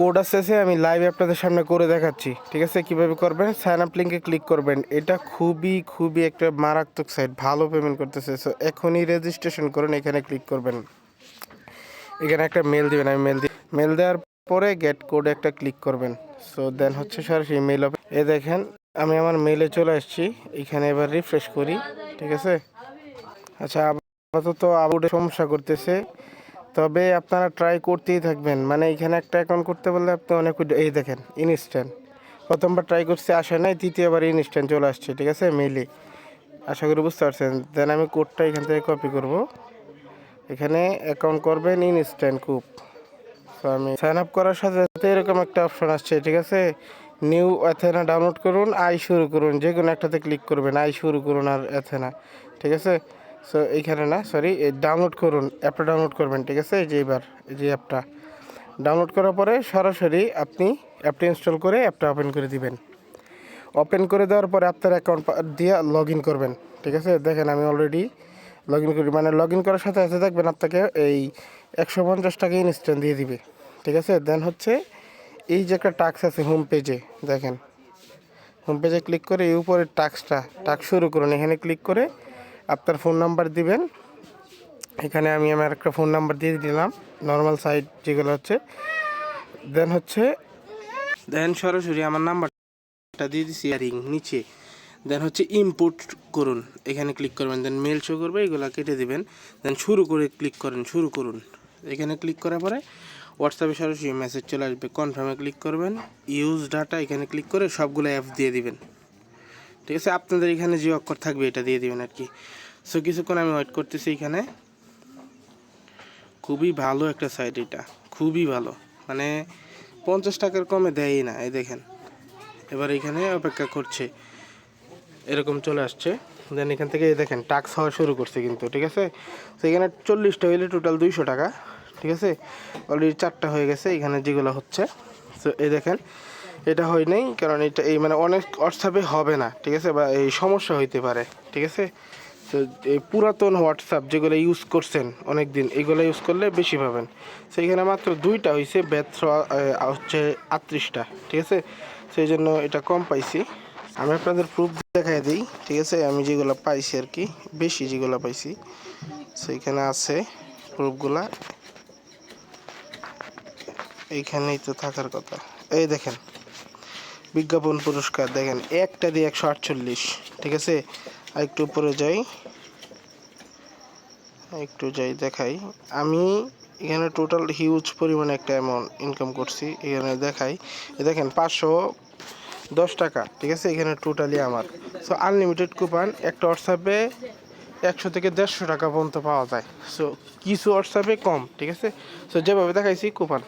Code আসতেছে, আমি লাইভে আপনাদের সামনে করে দেখাচ্ছি। ঠিক আছে, কিভাবে করবেন। সাইন আপ লিঙ্কে ক্লিক করবেন। এটা খুবই একটা মারাত্মক সাইট, ভালো পেমেন্ট করতেছে। সো এখনই রেজিস্ট্রেশন করুন, এখানে ক্লিক করবেন। এখানে একটা মেল দিবেন, আমি মেল দেওয়ার পরে গেট কোড একটা ক্লিক করবেন। সো দেন হচ্ছে সরাসরি মেল হবে। এ দেখেন আমি আমার মেলে চলে আসছি। এখানে এবার রিফ্রেশ করি। ঠিক আছে, আচ্ছা আপাতত আপলোডে সমস্যা করতেছে, তবে আপনারা ট্রাই করতেই থাকবেন। মানে এখানে একটা অ্যাকাউন্ট করতে বললে আপনি অনেক, এই দেখেন ইনস্ট্যান্ট, প্রথমবার ট্রাই করছি আসে নাই, তৃতীয়বার ইনস্ট্যান্ট চলে আসছে। ঠিক আছে, মেলে, আশা করি বুঝতে পারছেন। দেন আমি কোডটা এখান থেকে কপি করব, এখানে অ্যাকাউন্ট করবেন ইনস্ট্যান্ট খুব। তো আমি সাইন আপ করার সাথে সাথে এরকম একটা অপশন আসছে। ঠিক আছে, নিউ অ্যাথেনা ডাউনলোড করুন, আই শুরু করুন, যে কোনো একটাতে ক্লিক করবেন, আই শুরু করুন আর অ্যাথেনা। ঠিক আছে, সো এইখানে না, সরি, ডাউনলোড করুন, অ্যাপটা ডাউনলোড করবেন। ঠিক আছে, এই যে এবার এই যে অ্যাপটা ডাউনলোড করার পরে সরাসরি আপনি অ্যাপটা ইনস্টল করে অ্যাপটা ওপেন করে দিবেন। ওপেন করে দেওয়ার পরে আপনার অ্যাকাউন্ট দিয়ে লগ ইন করবেন। ঠিক আছে, দেখেন আমি অলরেডি লগ ইন করি, মানে লগ ইন করার সাথে সাথে দেখবেন আপনাকে এই 150 টাকা ইনস্ট্যান্ট দিয়ে দিবে। ঠিক আছে, দেন হচ্ছে এই যে একটা টাস্ক আছে হোম পেজে, দেখেন হোম পেজে ক্লিক করে এই উপরে টাস্ক শুরু করুন, এখানে ক্লিক করে আপনার ফোন নাম্বার দিবেন। এখানে আমি আমার একটা ফোন নাম্বার দিয়ে দিলাম, নর্মাল সাইট যেগুলো হচ্ছে। দেন সরাসরি আমার নাম্বারটা দিয়ে দিছি রিং নিচে। দেন হচ্ছে ইম্পোর্ট করুন, এখানে ক্লিক করবেন। দেন মেল শো করবে, এগুলো কেটে দিবেন। দেন শুরু করে ক্লিক করেন, শুরু করুন, এখানে ক্লিক করার পরে হোয়াটসঅ্যাপে সরাসরি মেসেজ চলে আসবে। কনফার্মে ক্লিক করবেন, ইউজ ডাটা এখানে ক্লিক করে সবগুলো অ্যাপ দিয়ে দিবেন। ঠিক আছে, আপনাদের এখানে যে অক্ষর থাকবে এটা দিয়ে দিবেন আর কি। সো কিছুক্ষণ আমি ওয়েট করতেছি এখানে। খুবই ভালো একটা সাইট, এটা খুবই ভালো, মানে 50 টাকার কমে দেয়ই না। এই দেখেন এবার এখানে অপেক্ষা করছে, এরকম চলে আসছে। দেন এখান থেকে দেখেন টাস্ক হওয়া শুরু করছে কিন্তু। ঠিক আছে, তো এখানে 40টা হইলে টোটাল 200 টাকা। ঠিক আছে, অলরেডি 4টা হয়ে গেছে এখানে যেগুলো হচ্ছে। তো এই দেখেন এটা হয় নাই, কারণ এটা এই মানে অনেক হোয়াটসঅ্যাপে হবে না। ঠিক আছে, বা এই সমস্যা হইতে পারে। ঠিক আছে, তো এই পুরাতন হোয়াটসঅ্যাপ যেগুলো ইউজ করছেন অনেক দিন, এগুলো ইউজ করলে বেশি পাবেন। সেইখানে মাত্র 2টা হয়েছে, ব্যর্থ হচ্ছে 38টা। ঠিক আছে, সেই জন্য এটা কম পাইছি। আমি আপনাদের প্রুফ দেখাই দিই। ঠিক আছে, আমি যেগুলো পাইছি আর কি, বেশি যেগুলো পাইছি সেইখানে আছে প্রুফগুলা, এইখানেই তো থাকার কথা। এই দেখেন বিজ্ঞাপন পুরস্কার, দেখেন একটা দিয়ে 148। ঠিক আছে, আর একটু উপরে যাই, দেখাই আমি এখানে টোটাল হিউজ পরিমাণে একটা অ্যামাউন্ট ইনকাম করছি। এখানে দেখাই, দেখেন 510 টাকা। ঠিক আছে, এখানে টোটালি আমার। সো আনলিমিটেড কুপন, একটা হোয়াটসঅ্যাপে 100 থেকে 150 টাকা পর্যন্ত পাওয়া যায়। সো কিছু হোয়াটসঅ্যাপে কম। ঠিক আছে, সো যেভাবে দেখাইছি কুপন